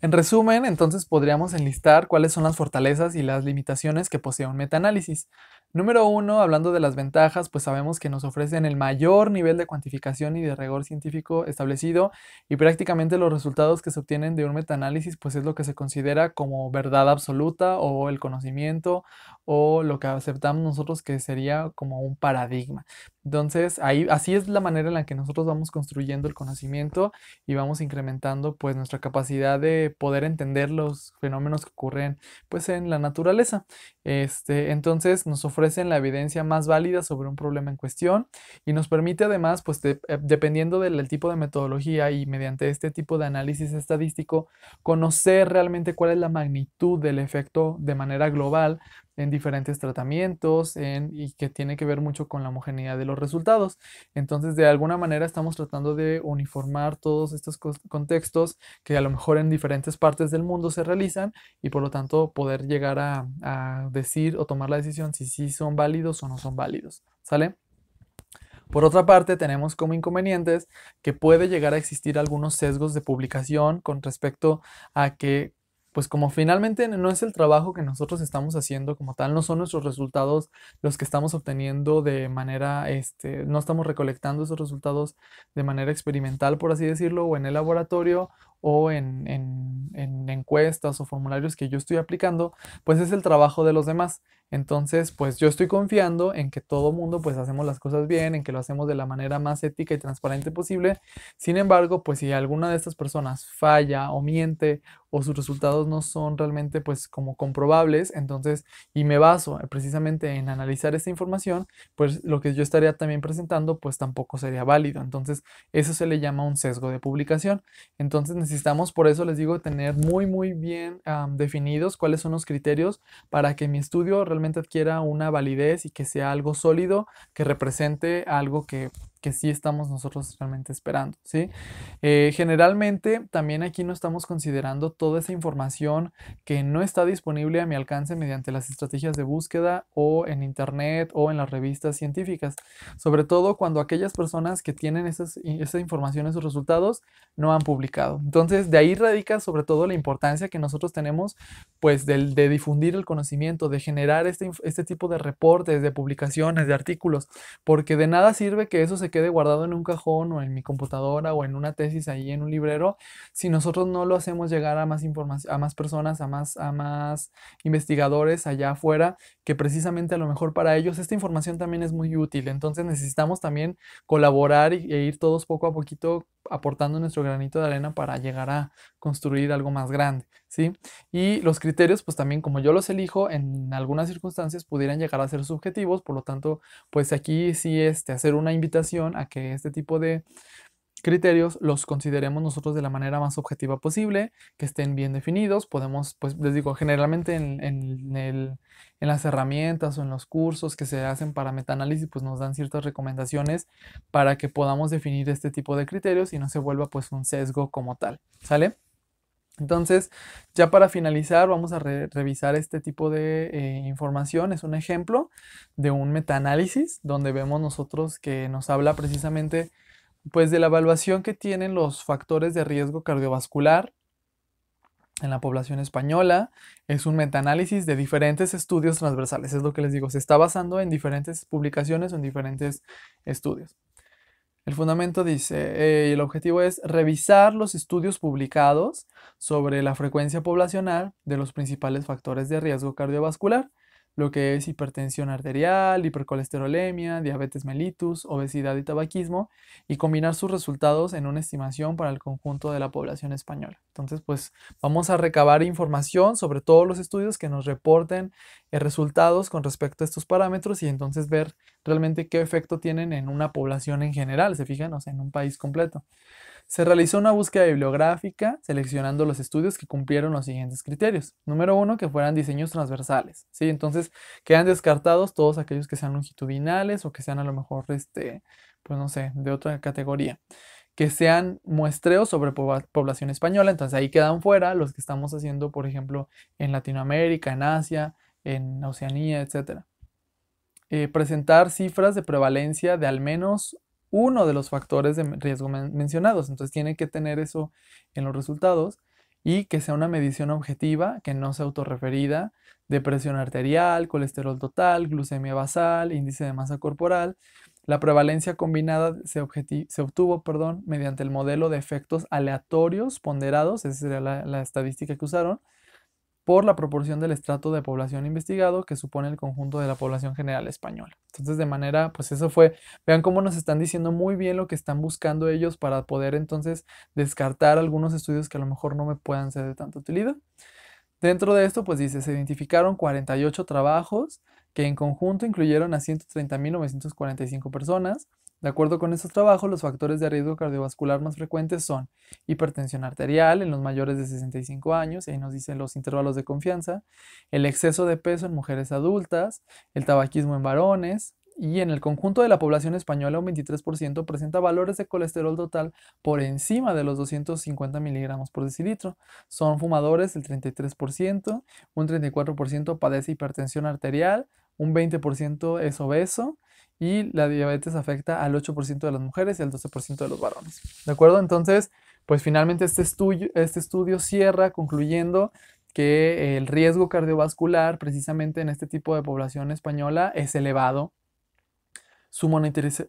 En resumen, entonces podríamos enlistar cuáles son las fortalezas y las limitaciones que posee un metaanálisis. Número uno, hablando de las ventajas, pues sabemos que nos ofrecen el mayor nivel de cuantificación y de rigor científico establecido y prácticamente los resultados que se obtienen de un metaanálisis pues es lo que se considera como verdad absoluta o el conocimiento o lo que aceptamos nosotros que sería como un paradigma. Entonces, ahí así es la manera en la que nosotros vamos construyendo el conocimiento y vamos incrementando pues nuestra capacidad de poder entender los fenómenos que ocurren pues en la naturaleza. Entonces nos ofrecen la evidencia más válida sobre un problema en cuestión y nos permite además pues dependiendo del tipo de metodología y mediante este tipo de análisis estadístico conocer realmente cuál es la magnitud del efecto de manera global en diferentes tratamientos y que tiene que ver mucho con la homogeneidad de los resultados. Entonces, de alguna manera estamos tratando de uniformar todos estos contextos que a lo mejor en diferentes partes del mundo se realizan y por lo tanto poder llegar a decir o tomar la decisión si sí son válidos o no son válidos. ¿Sale? Por otra parte, tenemos como inconvenientes que puede llegar a existir algunos sesgos de publicación con respecto a que, pues como finalmente no es el trabajo que nosotros estamos haciendo como tal, no son nuestros resultados los que estamos obteniendo de manera, no estamos recolectando esos resultados de manera experimental, por así decirlo, o en el laboratorio o en encuestas o formularios que yo estoy aplicando, pues es el trabajo de los demás. Entonces, pues yo estoy confiando en que todo mundo pues hacemos las cosas bien, en que lo hacemos de la manera más ética y transparente posible. Sin embargo, pues si alguna de estas personas falla o miente o sus resultados no son realmente pues como comprobables, entonces, y me baso precisamente en analizar esta información, pues lo que yo estaría también presentando pues tampoco sería válido. Entonces, eso se le llama un sesgo de publicación. Entonces, necesitamos, por eso les digo, tener muy bien definidos cuáles son los criterios para que mi estudio realmente adquiera una validez y que sea algo sólido, que represente algo que sí estamos nosotros realmente esperando, ¿sí? Generalmente también aquí no estamos considerando toda esa información que no está disponible a mi alcance mediante las estrategias de búsqueda o en internet o en las revistas científicas, sobre todo cuando aquellas personas que tienen esa información, esos resultados, no han publicado. Entonces, de ahí radica sobre todo la importancia que nosotros tenemos pues de difundir el conocimiento, de generar este tipo de reportes, de publicaciones, de artículos, porque de nada sirve que eso se quede guardado en un cajón o en mi computadora o en una tesis ahí en un librero si nosotros no lo hacemos llegar a más información, a más personas, a más investigadores allá afuera, que precisamente a lo mejor para ellos esta información también es muy útil. Entonces necesitamos también colaborar e ir todos poco a poquito aportando nuestro granito de arena para llegar a construir algo más grande, ¿sí? Y los criterios, pues también como yo los elijo, en algunas circunstancias pudieran llegar a ser subjetivos, por lo tanto, pues aquí sí hacer una invitación a que este tipo de criterios los consideremos nosotros de la manera más objetiva posible, que estén bien definidos. Podemos, pues les digo, generalmente en las herramientas o en los cursos que se hacen para metaanálisis, pues nos dan ciertas recomendaciones para que podamos definir este tipo de criterios y no se vuelva pues un sesgo como tal, ¿sale? Entonces, ya para finalizar, vamos a revisar este tipo de información. Es un ejemplo de un metaanálisis donde vemos nosotros que nos habla precisamente pues de la evaluación que tienen los factores de riesgo cardiovascular en la población española. Es un metaanálisis de diferentes estudios transversales. Es lo que les digo, se está basando en diferentes publicaciones o en diferentes estudios. El fundamento dice, el objetivo es revisar los estudios publicados sobre la frecuencia poblacional de los principales factores de riesgo cardiovascular, lo que es hipertensión arterial, hipercolesterolemia, diabetes mellitus, obesidad y tabaquismo, y combinar sus resultados en una estimación para el conjunto de la población española. Entonces, pues vamos a recabar información sobre todos los estudios que nos reporten resultados con respecto a estos parámetros y entonces ver realmente qué efecto tienen en una población en general, se fijan, o sea, en un país completo. Se realizó una búsqueda bibliográfica seleccionando los estudios que cumplieron los siguientes criterios. Número uno, que fueran diseños transversales, ¿sí? Entonces quedan descartados todos aquellos que sean longitudinales o que sean a lo mejor, pues no sé, de otra categoría. Que sean muestreos sobre población española, entonces ahí quedan fuera los que estamos haciendo, por ejemplo, en Latinoamérica, en Asia, en Oceanía, etcétera. Presentar cifras de prevalencia de al menos uno de los factores de riesgo mencionados. Entonces tiene que tener eso en los resultados. y que sea una medición objetiva, que no sea autorreferida, de presión arterial, colesterol total, glucemia basal, índice de masa corporal. La prevalencia combinada se obtuvo, perdón, mediante el modelo de efectos aleatorios ponderados, esa sería la estadística que usaron, por la proporción del estrato de población investigado que supone el conjunto de la población general española. Entonces, de manera, pues eso fue, vean cómo nos están diciendo muy bien lo que están buscando ellos para poder entonces descartar algunos estudios que a lo mejor no me puedan ser de tanta utilidad. Dentro de esto, pues dice, se identificaron 48 trabajos que en conjunto incluyeron a 130.945 personas. De acuerdo con estos trabajos, los factores de riesgo cardiovascular más frecuentes son hipertensión arterial en los mayores de 65 años, y ahí nos dicen los intervalos de confianza, el exceso de peso en mujeres adultas, el tabaquismo en varones, y en el conjunto de la población española un 23% presenta valores de colesterol total por encima de los 250 miligramos por decilitro. Son fumadores el 33%, un 34% padece hipertensión arterial, un 20% es obeso y la diabetes afecta al 8% de las mujeres y al 12% de los varones. ¿De acuerdo? Entonces, pues finalmente este estudio cierra concluyendo que el riesgo cardiovascular precisamente en este tipo de población española es elevado. Su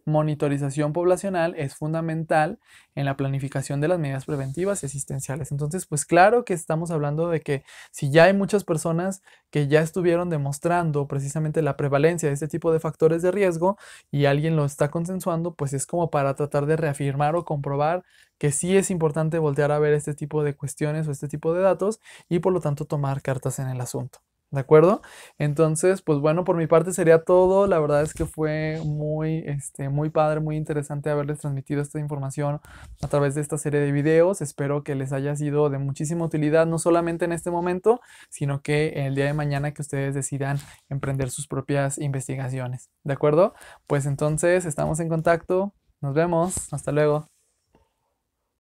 monitorización poblacional es fundamental en la planificación de las medidas preventivas y asistenciales. Entonces, pues claro que estamos hablando de que si ya hay muchas personas que ya estuvieron demostrando precisamente la prevalencia de este tipo de factores de riesgo y alguien lo está consensuando, pues es como para tratar de reafirmar o comprobar que sí es importante voltear a ver este tipo de cuestiones o este tipo de datos y por lo tanto tomar cartas en el asunto. ¿De acuerdo? Entonces, pues bueno, por mi parte sería todo. La verdad es que fue muy padre, muy interesante haberles transmitido esta información a través de esta serie de videos. Espero que les haya sido de muchísima utilidad, no solamente en este momento, sino que el día de mañana que ustedes decidan emprender sus propias investigaciones. ¿De acuerdo? Pues entonces estamos en contacto. Nos vemos. Hasta luego.